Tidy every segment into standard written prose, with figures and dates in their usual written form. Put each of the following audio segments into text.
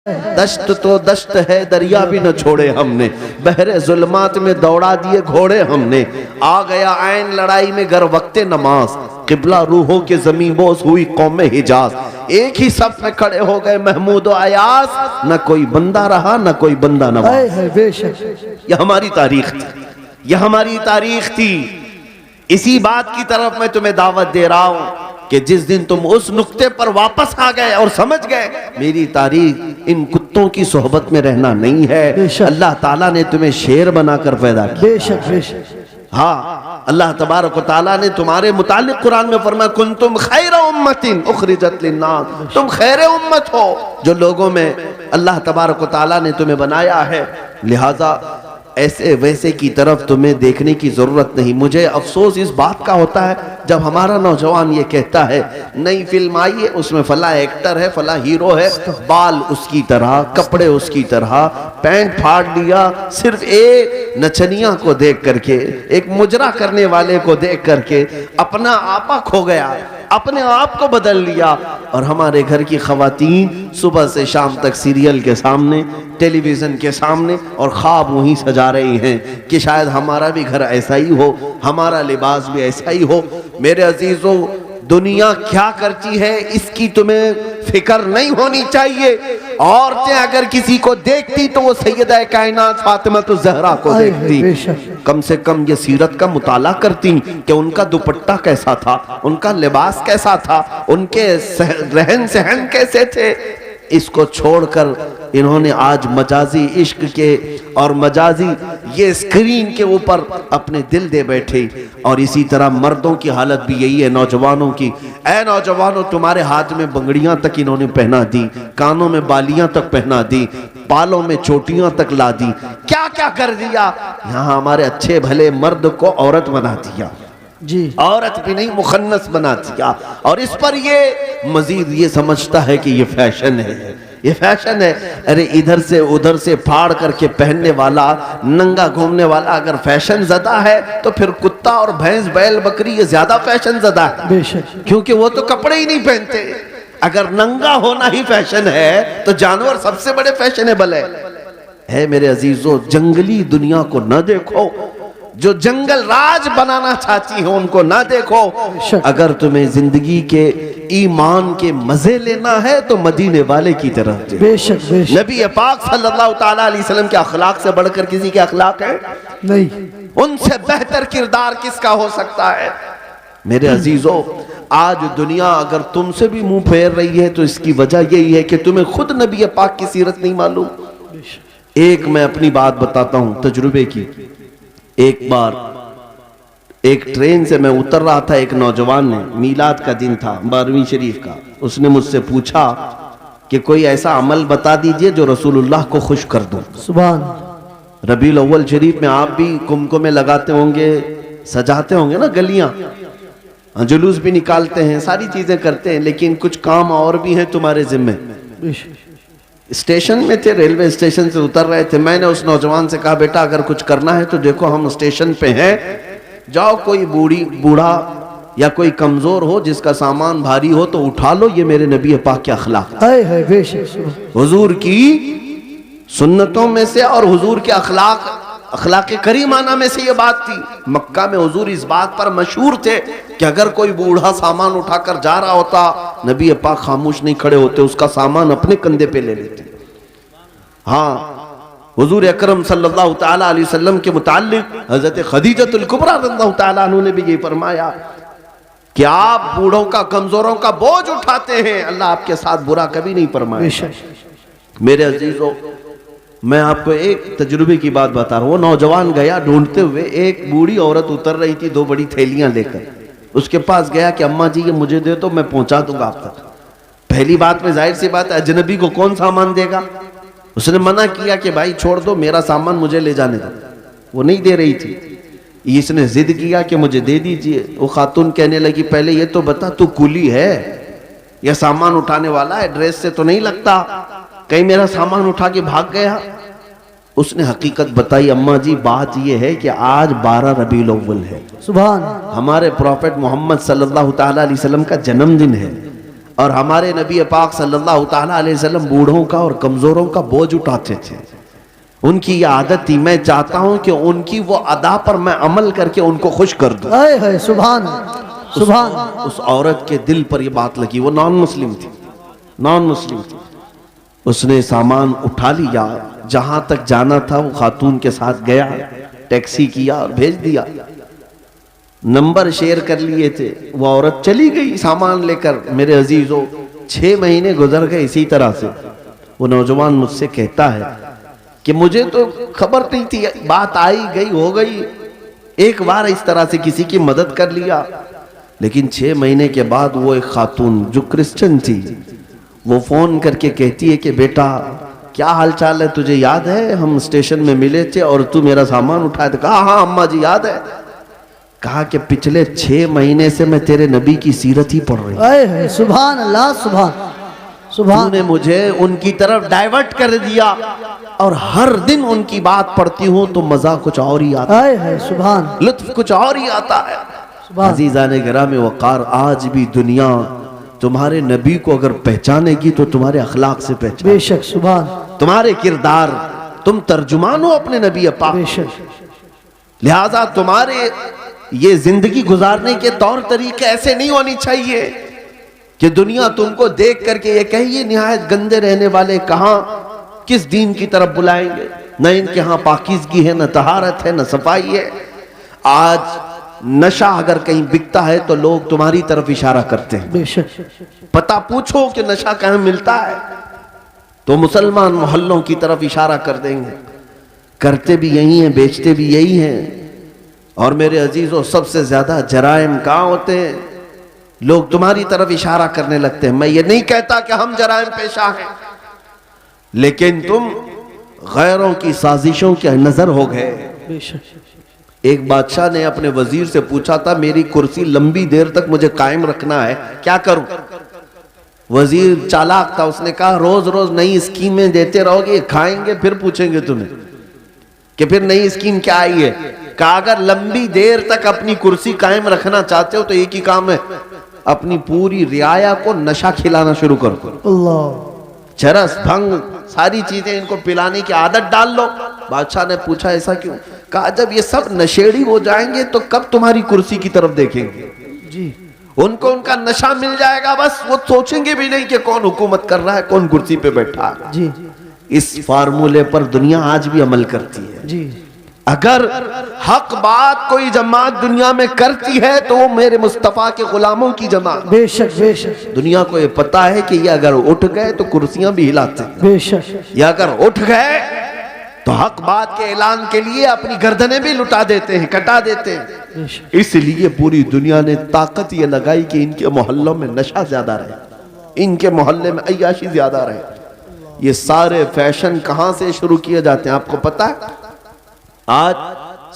दश्त तो दश्त है, दरिया भी न छोड़े हमने, बहरे जुल्मात में दौड़ा दिए घोड़े हमने। आ गया ऐन लड़ाई में गर वक्ते नमाज, किबला रूहों के ज़मीं बोस हुई कौम हिजाज। एक ही सफ में खड़े हो गए महमूद और अयास, न कोई बंदा रहा न कोई बंदा नवाज। यह हमारी तारीख थी, यह हमारी तारीख थी। इसी बात की तरफ मैं तुम्हें दावत दे रहा हूं कि जिस दिन तुम उस नुक्ते पर वापस आ गए और समझ गए मेरी तारीख इन कुत्तों की सोहबत में रहना नहीं है। अल्लाह ताला ने तुम्हें शेर बनाकर पैदा किया। बेशक बेशक। हाँ, अल्लाह तबारक व तआला ने तुम्हारे मुतालिक कुरान में फरमाया कुंतुम खैरा उम्मतिन उखरिजत लिन्नास, तुम खैर उम्मत हो जो लोगों में अल्लाह तबारक व तआला ने तुम्हें बनाया है। लिहाजा ऐसे वैसे की तरफ तुम्हें देखने की जरूरत नहीं। मुझे अफसोस इस बात का होता है जब हमारा नौजवान ये कहता है नई फिल्म आई है, उसमें फला एक्टर है, फला हीरो है, बाल उसकी तरह, कपड़े उसकी तरह, पैंट फाड़ लिया, सिर्फ एक नचनिया को देख करके, एक मुजरा करने वाले को देख करके अपना आपा खो गया, अपने आप को बदल लिया। और हमारे घर की खवातीन सुबह से शाम तक सीरियल के सामने, टेलीविजन के सामने और ख्वाब वहीं सजा रही हैं कि शायद हमारा भी घर ऐसा ही हो, हमारा लिबास भी ऐसा ही हो। मेरे अजीजों, दुनिया क्या करती है इसकी तुम्हें फिक्र नहीं होनी चाहिए। औरतें अगर किसी को देखती तो वो सैयदा कायनात फातिमा तो जहरा को देखती, कम से कम ये सीरत का मुताला करती कि उनका दुपट्टा कैसा था, उनका लिबास कैसा था, उनके रहन सहन कैसे थे। इसको छोड़कर इन्होंने आज मजाजी इश्क के और मजाजी ये स्क्रीन के ऊपर अपने दिल दे बैठे। और इसी तरह मर्दों की हालत भी यही है, नौजवानों की। ऐ नौजवानों, तुम्हारे हाथ में बंगड़ियां तक इन्होंने पहना दी, कानों में बालियां तक पहना दी, बालों में चोटियां तक ला दी, क्या क्या कर दिया। यहाँ हमारे अच्छे भले मर्द को औरत बना दिया जी, औरत भी नहीं मुखन्नस बना दिया। और इस पर ये मजीद ये समझता है कि ये फैशन है, ये फैशन है। अरे इधर से उधर से फाड़ करके पहनने वाला, नंगा घूमने वाला अगर फैशन ज़दा है तो फिर कुत्ता और भैंस बैल बकरी ये ज्यादा फैशन ज़दा है, बेशक, क्योंकि वो तो कपड़े ही नहीं पहनते। अगर नंगा होना ही फैशन है तो जानवर सबसे बड़े फैशनेबल है। मेरे अजीजों, जंगली दुनिया को न देखो, जो जंगल राज बनाना चाहती हो उनको ना देखो। अगर तुम्हें जिंदगी के ईमान के मजे लेना है तो मदीने वाले की तरफ बेशक बेशक। नबी पाक सल्लल्लाहु ताला अलैहि वसल्लम के अखलाक से बढ़कर किसी के अखलाक है नहीं, उनसे बेहतर किरदार किसका हो सकता है। मेरे अजीजों, आज दुनिया अगर तुमसे भी मुंह फेर रही है तो इसकी वजह यही है कि तुम्हें खुद नबी पाक की सीरत नहीं मालूम। एक मैं अपनी बात बताता हूं तजुर्बे की। एक बार एक ट्रेन से मैं उतर रहा था, एक नौजवान ने, मीलाद का दिन था 12वीं शरीफ का, उसने मुझसे पूछा कि कोई ऐसा अमल बता दीजिए जो रसूलुल्लाह को खुश कर दो। सुभान। रबीउल अव्वल शरीफ में आप भी कुमकुमे लगाते होंगे, सजाते होंगे ना गलियां, जुलूस भी निकालते हैं, सारी चीजें करते हैं, लेकिन कुछ काम और भी हैं तुम्हारे जिम्मे। स्टेशन में थे, रेलवे स्टेशन से उतर रहे थे, मैंने उस नौजवान से कहा बेटा अगर कुछ करना है तो देखो हम स्टेशन पे हैं, जाओ कोई बूढ़ा या कोई कमजोर हो जिसका सामान भारी हो तो उठा लो, ये मेरे नबी पाक के अखलाक है, हुजूर की सुन्नतों में से और हुजूर के अखलाक करीमाना में से ये बात थी। मक्का में हुजूर इस बात पर मशहूर थे कि अगर कोई बूढ़ा सामान उठाकर जा रहा होता, नबी पाक खामोश नहीं खड़े होते, उसका सामान अपने कंधे पे ले लेते। हाँ, हुजूर अकरम सल्लल्लाहु ताला अलैहि वसल्लम के मुताल्लिक हजरत खदीजतुल कुबरा रज़ियल्लाहु ताला अन्हा ने भी ये फरमाया कि आप बूढ़ों का, कमजोरों का बोझ उठाते हैं, अल्लाह आपके साथ बुरा कभी नहीं फरमाया। मेरे अजीजों, मैं आपको एक तजुर्बे की बात बता रहा हूँ। वो नौजवान गया ढूंढते हुए, एक बूढ़ी औरत उतर रही थी 2 बड़ी थैलियां लेकर, उसके पास गया कि अम्मा जी ये मुझे दे तो मैं पहुंचा दूंगा आप तक। पहली बात में जाहिर सी बात है अजनबी को कौन सामान देगा। उसने मना किया कि भाई छोड़ दो, मेरा सामान मुझे ले जाने दो। वो नहीं दे रही थी, इसने जिद किया कि मुझे दे दीजिए। वो खातून कहने लगी पहले ये तो बता तू कुली है या सामान उठाने वाला है, ड्रेस से तो नहीं लगता, कहीं मेरा सामान उठा के भाग गया। उसने हकीकत बताई, अम्मा जी बात यह है कि आज 12 रबीउल अव्वल है, सुभान, हमारे प्रॉफेट मोहम्मद सल्लल्लाहु ताला अलैहि वसल्लम का जन्मदिन है। और हमारे नबी पाक सल्लल्लाहु ताला अलैहि वसल्लम बूढ़ों का और कमजोरों का बोझ उठाते थे। उनकी ये आदत थी। मैं चाहता हूं कि उनकी वो अदा पर मैं अमल करके उनको खुश कर दूं। है सुभान सुभान। उस औरत के दिल पर ये बात लगी। वो नॉन मुस्लिम थी, नॉन मुस्लिम थी। उसने सामान उठा लिया, जहां तक जाना था वो खातून के साथ गया, टैक्सी किया और भेज दिया। नंबर शेयर कर लिए थे। वो औरत चली गई सामान लेकर। मेरे अजीजों, 6 महीने गुजर गए इसी तरह से। वो नौजवान मुझसे कहता है कि मुझे तो खबर नहीं थी, बात आई गई हो गई, एक बार इस तरह से किसी की मदद कर लिया। लेकिन 6 महीने के बाद वो एक खातून जो क्रिश्चियन थी, वो फोन करके कहती है कि बेटा क्या हाल चाल है, तुझे याद है हम स्टेशन में मिले थे और तू मेरा सामान उठाया था? कहा हाँ अम्मा जी याद है। कहा कि पिछले 6 महीने से मैं तेरे नबी की सीरत ही पढ़ रही हूं। सुभान अल्लाह सुभान सुभान। तूने मुझे उनकी तरफ डाइवर्ट कर दिया और हर दिन उनकी बात पढ़ती हूँ तो मजा कुछ और ही आता है। सुभान, लुत्फ कुछ और ही आता है। अजीज़ाने गिरामे वक़ार, आज भी दुनिया तुम्हारे नबी को अगर पहचानेगी तो तुम्हारे अखलाक से पहचाने। बेशक सुभान। तुम्हारे किरदार, तुम तर्जुमान हो अपने नबी पाक। बेशक। लिहाजा तुम्हारे ये जिंदगी गुजारने के तौर तरीके ऐसे नहीं होनी चाहिए कि दुनिया तुमको देख करके ये कहिए निहायत गंदे रहने वाले कहां किस दीन की तरफ बुलाएंगे। न इनके यहाँ पाकीज़गी है, न तहारत है, न सफाई है। आज नशा अगर कहीं बिकता है तो लोग तुम्हारी तरफ इशारा करते हैं। बेशक। पता पूछो कि नशा कहाँ मिलता है तो मुसलमान मोहल्लों की तरफ इशारा कर देंगे। करते भी यही हैं, बेचते भी यही हैं। और मेरे अजीजों, सबसे ज्यादा जराइम कहाँ होते हैं? लोग तुम्हारी तरफ इशारा करने लगते हैं। मैं ये नहीं कहता कि हम जराइम पेशा हैं, लेकिन तुम गैरों की साजिशों के नजर हो गए। एक बादशाह ने अपने वजीर से पूछा था, मेरी कुर्सी लंबी देर तक मुझे कायम रखना है, क्या करूं? वजीर चालाक था, उसने कहा रोज रोज नई स्कीमें देते रहोगे, खाएंगे फिर पूछेंगे तुम्हें कि फिर नई स्कीम क्या आई है। कहा अगर लंबी देर तक अपनी कुर्सी कायम रखना चाहते हो तो एक ही काम है, अपनी पूरी रियाया को नशा खिलाना शुरू कर दो। अल्लाह। चरस, भंग, सारी चीजें इनको पिलाने की आदत डाल लो। बादशाह ने पूछा ऐसा क्यों? कहा जब ये सब नशेड़ी हो जाएंगे तो कब तुम्हारी कुर्सी की तरफ देखेंगे जी। उनको उनका नशा मिल जाएगा, बस वो सोचेंगे भी नहीं कि कौन हुकूमत कर रहा है, कौन कुर्सी पे बैठा है। जी। इस फार्मूले पर दुनिया आज भी अमल करती है। जी। अगर हक बात कोई जमात दुनिया में करती है तो वो मेरे मुस्तफा के गुलामों की जमात। बेशक बेशक। दुनिया को ये पता है कि ये अगर उठ गए तो कुर्सियां भी हिलाते हैं। बेशक। ये अगर उठ गए तो हक बात के ऐलान के लिए अपनी गर्दनें भी लुटा देते हैं, कटा देते हैं। इसलिए पूरी दुनिया ने ताकत ये लगाई कि इनके मोहल्लों में नशा ज्यादा रहे, इनके मोहल्ले में अय्याशी ज्यादा रहे। ये सारे फैशन कहां से शुरू किए जाते हैं आपको पता है? आज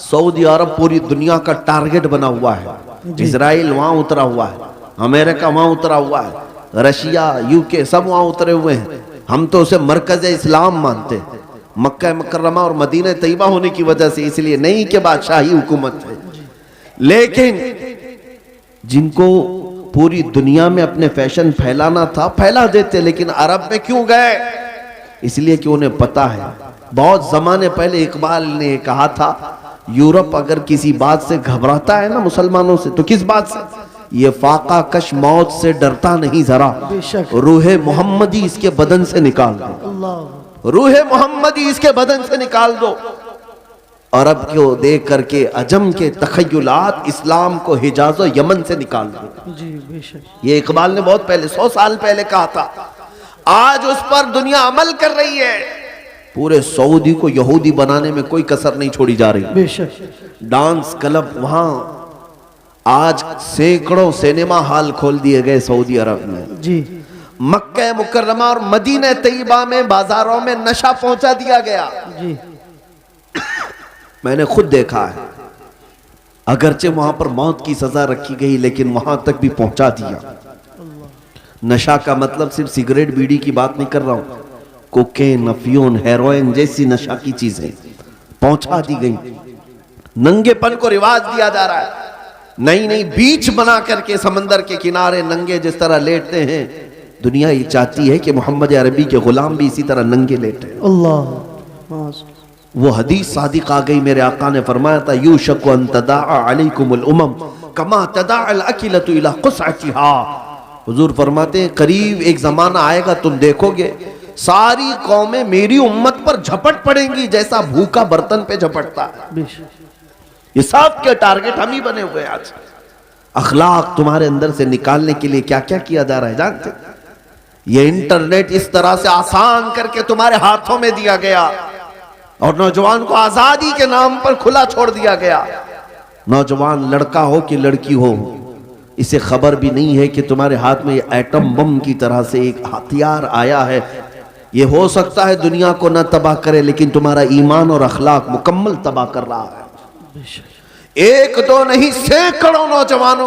सऊदी अरब पूरी दुनिया का टारगेट बना हुआ है। इजराइल वहां उतरा हुआ है, अमेरिका वहां उतरा हुआ है, रशिया, यूके सब वहां उतरे हुए हैं। हम तो उसे मरकज इस्लाम मानते हैं, मक्का मुकर्रमा और मदीना तैयबा होने की वजह से, इसलिए नहीं कि बादशाही हुकूमत है। लेकिन जिनको पूरी दुनिया में अपने फैशन फैलाना था फैला देते, लेकिन अरब में क्यों गए? इसलिए कि उन्हें पता है। बहुत जमाने पहले इकबाल ने कहा था, यूरोप अगर किसी बात से घबराता है ना मुसलमानों से, तो किस बात से? ये फाका कश मौत से डरता नहीं जरा, रूहे मोहम्मदी इसके बदन से निकाल दो, रूहे मोहम्मदी इसके बदन से निकाल दो। अरब को देख करके अजम के तखय्युलात इस्लाम को हिजाज और यमन से निकाल दो। जी बेशक। ये इकबाल ने बहुत पहले 100 साल पहले कहा था। आज उस पर दुनिया अमल कर रही है। पूरे सऊदी को यहूदी बनाने में कोई कसर नहीं छोड़ी जा रही। बेशक। डांस क्लब वहां, आज सैकड़ों सिनेमा हॉल खोल दिए गए सऊदी अरब में। जी। मक्का मुकर्रमा और मदीना तैयबा में बाजारों में नशा पहुंचा दिया गया। जी। मैंने खुद देखा है। अगरचे वहां पर मौत की सजा रखी गई, लेकिन वहां तक भी पहुंचा दिया। नशा का मतलब सिर्फ सिगरेट बीड़ी की बात नहीं कर रहा हूं, कोकेन, अफीम, हेरोइन जैसी नशा की चीजें पहुंचा दी गई। नंगेपन को रिवाज दिया जा रहा है। नई नई बीच बना करके समंदर के किनारे नंगे जिस तरह लेटते हैं, दुनिया ये चाहती है कि मोहम्मद अरबी के गुलाम भी इसी तरह नंगे लेटे। अल्लाह माज़। वो हदीस सादिक आ गई, मेरे आका ने फरमाया था यूशकु अन तदाअ अलैकुमुल उमम कमा तदाअल अकिलतु इला क़ुसअतिहा। हुजूर फरमाते हैं करीब एक जमाना आएगा, तुम देखोगे सारी कौमें मेरी उम्मत पर झपट पड़ेंगी जैसा भूखा बर्तन पे झपटता है। बेशक। ये सब के टारगेट हम ही बने हुए आज। अखलाक तुम्हारे अंदर से निकालने के लिए क्या क्या किया जा रहा है जानते? ये इंटरनेट इस तरह से आसान करके तुम्हारे हाथों में दिया गया और नौजवान को आजादी के नाम पर खुला छोड़ दिया गया। नौजवान लड़का हो कि लड़की हो, इसे खबर भी नहीं है कि तुम्हारे हाथ में एटम बम की तरह से एक हथियार आया है। ये हो सकता है दुनिया को न तबाह करे, लेकिन तुम्हारा ईमान और अखलाक मुकम्मल तबाह कर रहा है। बेशक। एक दो नहीं, सैकड़ों नौजवानों